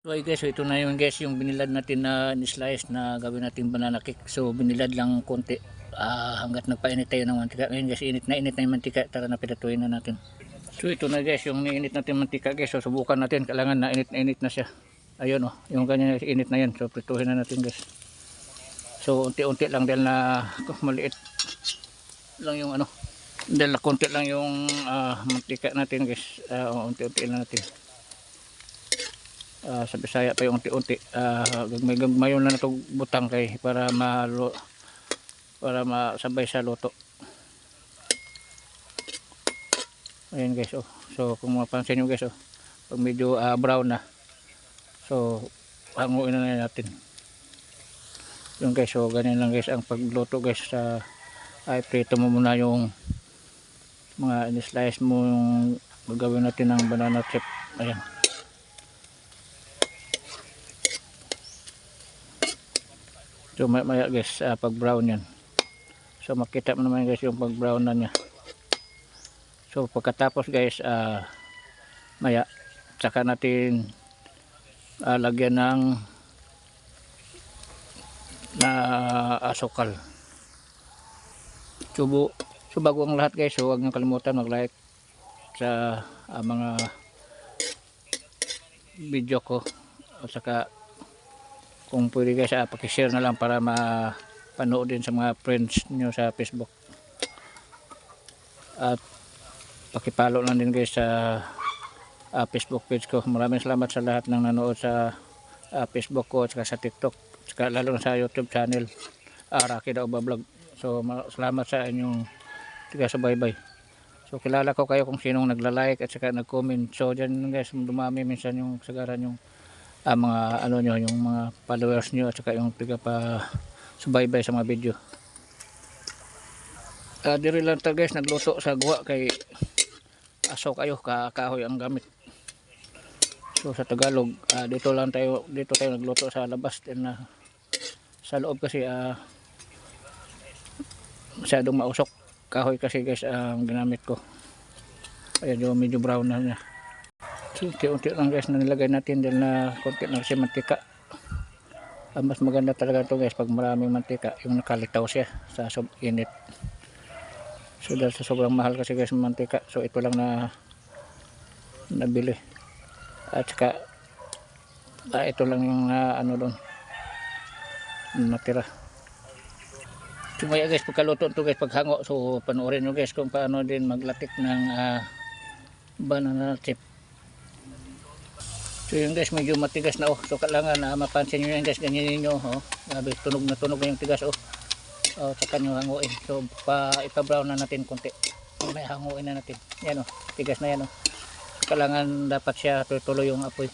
So guys, so ito na yun guys, yung binilad natin na ni-slice na gawin natin banana cake. So binilad lang konti hanggat nagpainit tayo ng mantika. Ngayon guys, init na yung mantika. Tara na, pinatuin na natin. So ito na guys, yung niinit natin mantika guys. So subukan natin, kailangan na init na siya. Ayun oh, yung ganyan init na yan. So prituhin na natin guys. So unti-unti lang dahil na maliit lang yung ano. Dahil na konti lang yung mantika natin guys. Unti-unti lang natin. Sa Bisaya pa yung unti-unti, gagmay-gagmayon na itong butang kay para masabay sa luto. Ayan guys, oh. So kung mapansin nyo guys, oh, pag medyo brown na, so hanguin na natin yung guys. So ganyan lang guys ang pagluto guys. Prito mo muna yung mga in-slice mo, yung gagawin natin ng banana chip. Ayan. So maya guys, pag brown yan, so makita mo naman guys yung pag brown na niya. So pagkatapos guys, maya saka natin lagyan ng asukal. So bago ang lahat guys, so huwag nyo kalimutan mag-like sa mga video ko, at saka kung pwede guys, pakishare na lang para mapanood din sa mga friends nyo sa Facebook. At pakipalo lang din guys sa Facebook page ko. Maraming salamat sa lahat ng nanood sa Facebook ko at sa TikTok, at lalo na sa YouTube channel, Rocky Daoba Vlog. So salamat sa inyong taga-subaybay. So kilala ko kayo kung sinong nagla-like at saka nag-comment. So dyan guys, dumami minsan yung sagaran yung mga ano nyo, yung mga followers nyo at saka yung tiga pa subaybay sa mga video. Diri lang ta guys nagluto sa guwa kay aso kayo, kahoy ang gamit. So sa Tagalog, dito tayo nagluto sa labas din na sa loob kasi masyadong mausok. Kahoy kasi guys ang ginamit ko. Ayan, medyo brown na niya. So unti-unti lang guys na nilagay natin dahil na konti lang siya mantika. Mas maganda talaga ito guys pag maraming mantika, yung nakalitaw siya sa init. So dahil sa sobrang mahal kasi guys mantika, so ito lang na nabili. At saka ito lang yung ano doon natira. So maya guys, pagkaluto ito guys, paghango, so panoorin nyo guys kung paano din maglatik ng banana chip. So yun guys, medyo matigas na oh. So kailangan mapansin nyo yan guys, ganyan nyo oh. Tunog na yung tigas oh. Saka nyo hanguin. So ipa-brown na natin konti. May hanguin na natin. Yan oh, tigas na yan oh. So, kailangan dapat siya tutuloy yung apoy.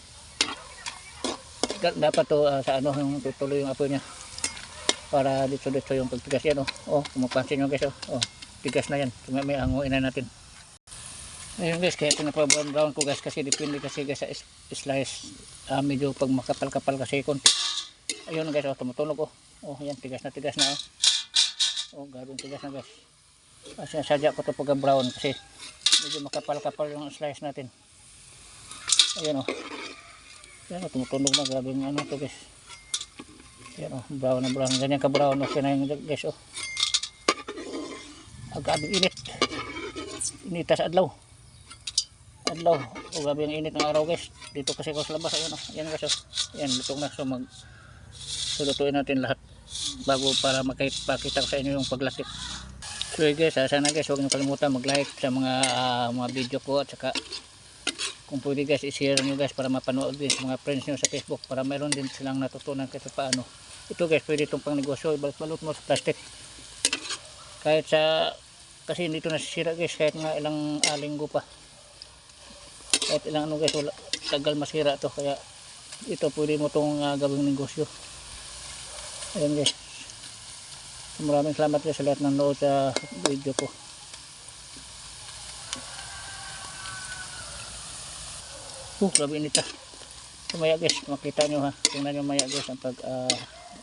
Dapat to sa ano yung tutuloy yung apoy niya. Para dito yung pagtigas yan oh. Kung mapansin nyo guys oh. Tigas na yan. So may hanguin na natin. Ayun guys, kaya pinapa-brown ko guys kasi depende kasi guys sa slice. Medyo pag makapal-kapal kasi konti. Ayun guys, tumutunog oh. Yan, tigas na oh. Gabing tigas na guys. Sinasadya ko ito pagka-brown kasi medyo makapal-kapal yung slice natin. Ayun oh. Yan tumutunog na, gabing ano to guys. Yan brown na brown. Ganyan ka-brown okay na yung guys oh. Gabing init. Initas adlaw. Grabe ang init ng araw guys. Dito kasi ako sa labas. Ayan guys. Ayan, lutong na. So lutuin natin lahat bago para makipakita ko sa inyo yung paglatik. So guys, sana guys, huwag niyo kalimutan mag-like sa mga video ko, at saka kung pwede guys, i-share nyo guys para mapanood din sa mga friends nyo sa Facebook para mayroon din silang natutunan kahit paano. Ito guys, pwede itong pang negosyo. Balot mo sa plastic. Kasi hindi ito nasisira guys, kahit nga ilang linggo pa. Kahit ilang ano guys, wala, tagal masira to, kaya ito pwede mo itong gawing negosyo. Ayan guys, maraming salamat guys sa lahat ng nanood sa video ko. Grabe init so maya guys, makita nyo ha, tingnan nyo maya guys ang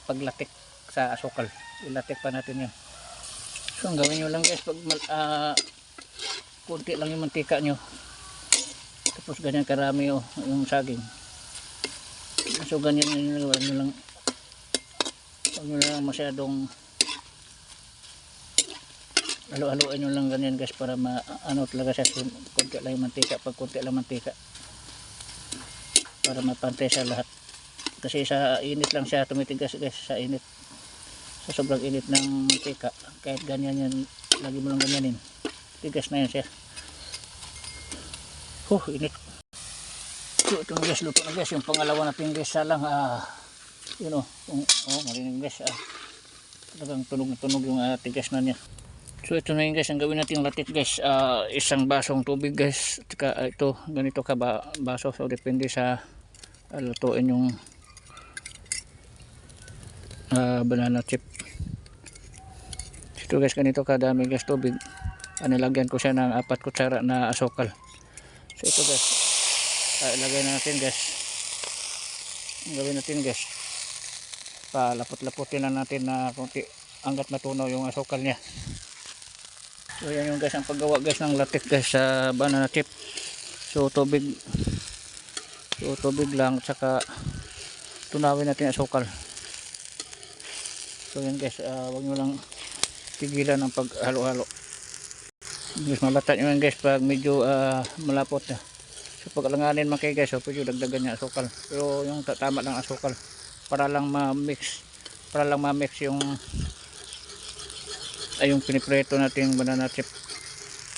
paglatik sa asukal. Ilatik pa natin yan. So ang gawin nyo lang guys, pag kunti lang yung mantika nyo, tapos ganyan karami yung saging, So ganyan yun, huwag nyo lang masyadong halo-haloan nyo lang ganyan guys, para ano talaga siya, konti lang yung mantika, pag konti lang mantika para mapantay sa lahat, kasi sa init lang siya tumitigas guys, sa init, sa sobrang init ng mantika. Kahit ganyan yan, lagi mo lang ganyanin, tigas na yan siya. Init. So ito na guys, luto na guys yung pangalawa natin guys, salang yun marinig guys, talagang tunog na tunog yung tigas na niya. So ito na yun guys, ang gawin natin latik guys, isang basong tubig guys, at ito ganito ka baso, so depende sa lutuin yung banana chip. Ito guys, ganito kadami guys tubig, nilagyan ko siya ng 4 kutsara na asukal. So ito guys, ilagay na natin guys, ang gawin natin guys, palapot-laputin na natin na konti hanggat matunaw yung asukal niya. So yan yung guys ang paggawa guys ng latik guys sa banana chip. So tubig lang, tsaka tunawin natin asukal. So yan guys, wag nyo lang tigilan ang paghalo-halo guys, malata nyo yan guys pag medyo malapot na. So pag alanganin man kayo guys, so pwede dagdagan niya asukal, pero yung tama lang asukal para lang ma-mix yung yung pinipreto natin banana chip.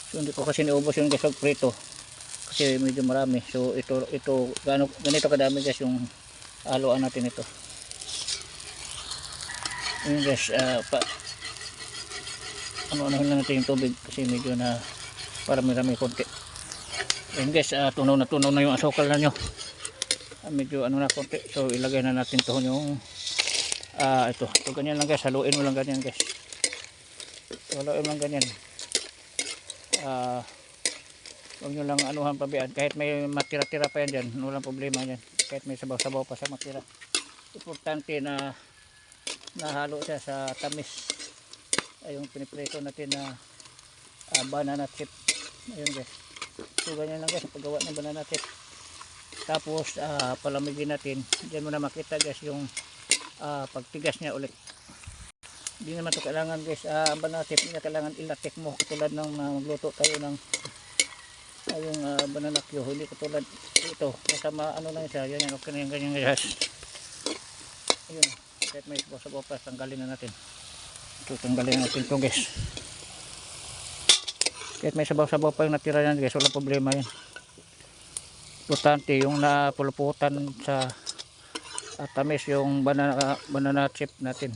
So hindi ko kasi niubos yung guys pag preto, kasi medyo marami. So ito ganito kadami guys yung haluan natin ito. Yun guys, ano-anohin lang natin yung tubig kasi medyo na parami-rami konti. Yun guys, tunaw na yung asukal na nyo, medyo na konti. So ilagay na natin ito yung ito ganyan lang guys, haluin mo lang ganyan guys, haluin lang ganyan. Huwag nyo lang anuhan pabian, kahit may matira-tira pa yan dyan, walang problema yan, kahit may sabaw-sabaw pa sa matira. Importante na nahalo siya sa tamis yung piniprito natin na banana chip. Ayun guys, so ganyan lang guys ang paggawa ng banana chip. Tapos palamigin natin, dyan mo na makita guys yung pagtigas niya ulit. Hindi naman ito kailangan guys, banana chip, hindi na kailangan ilatik mo katulad ng magluto tayo ng yung banana Q. Hindi katulad ito, kasama lang siya, yan okay na yung ganyan guys. Ayun, kahit may sabaw pa, tanggalin na natin ito, tanggalin natin ito guys. Kahit may sabaw-sabaw pa yung natira yan guys, wala problema yan. Importante yung napuluputan sa tamis yung banana chip natin.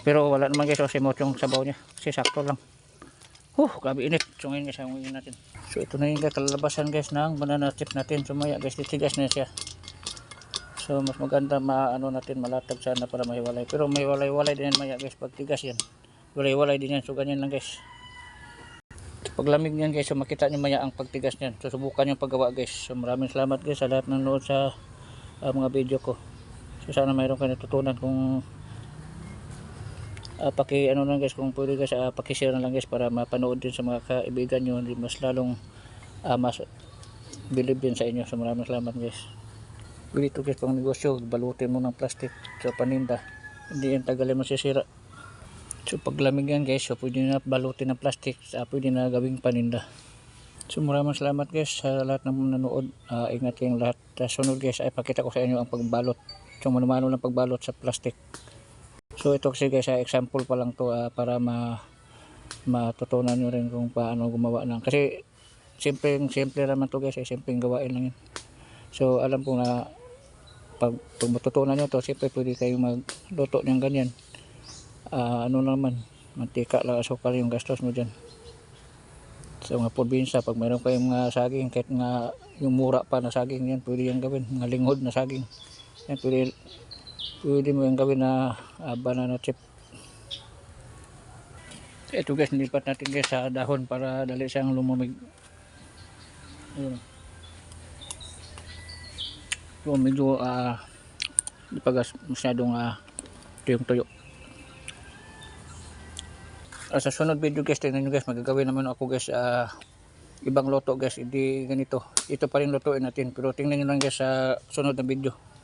Pero wala naman guys, simot yung sabaw niya kasi sakto lang. Grabe init. So ngayon guys, hanguin natin. So ito na yung kalabasan guys ng banana chip natin. So maya guys, titigas na siya. So mas maganda natin malatag sana para mahiwalay. Pero may walay-walay din yan maya guys pag tigas yan. Walay-walay din yan. So ganyan lang guys. Paglamig niyan guys, so makita nyo maya ang pagtigas niyan. So subukan yung paggawa guys. So maraming salamat guys sa lahat ng nanood sa mga video ko. So sana mayroon kayo natutunan. Kung lang guys, kung pwede guys, paki-share na lang guys para mapanood din sa mga kaibigan nyo, mas lalong mas believe din sa inyo. So maraming salamat guys. Dito guys, pang negosyo, balutin mo ng plastic sa paninda, hindi yan tagalin masisira. So paglamig yan guys, so pwede na balutin ng plastic, pwede na gawing paninda. So maraming salamat guys sa lahat ng nanood. Ingat kayong lahat. Sunod guys ay pakita ko sa inyo ang pagbalot, so manumano ng pagbalot sa plastic. So ito kasi guys, example pa lang to para matutunan nyo rin kung paano gumawa ng, kasi simple naman to guys, simpleng gawain lang yun. So alam ko na pag matutunan nyo to, siyempre pwede kayong magluto ng ganyan. Naman, mantika lang, asukal yung gastos mo dyan. So mga probinsya, pag mayroon kayong mga saging, kahit nga yung mura pa na saging yan, pwede yan gawin, mga linghod na saging yan, pwede mo yung gawin na banana chip. Ito guys, nilipat natin guys sa dahon para dali siyang lumamig. Ayun. So medyo di pa guys masyadong tuyong-tuyo. Sa sunod video guys, tingnan nyo guys, magagawin naman ako guys ibang luto guys, hindi ganito. Ito pa rin lutuin natin, pero tingnan nyo lang guys sa sunod na video.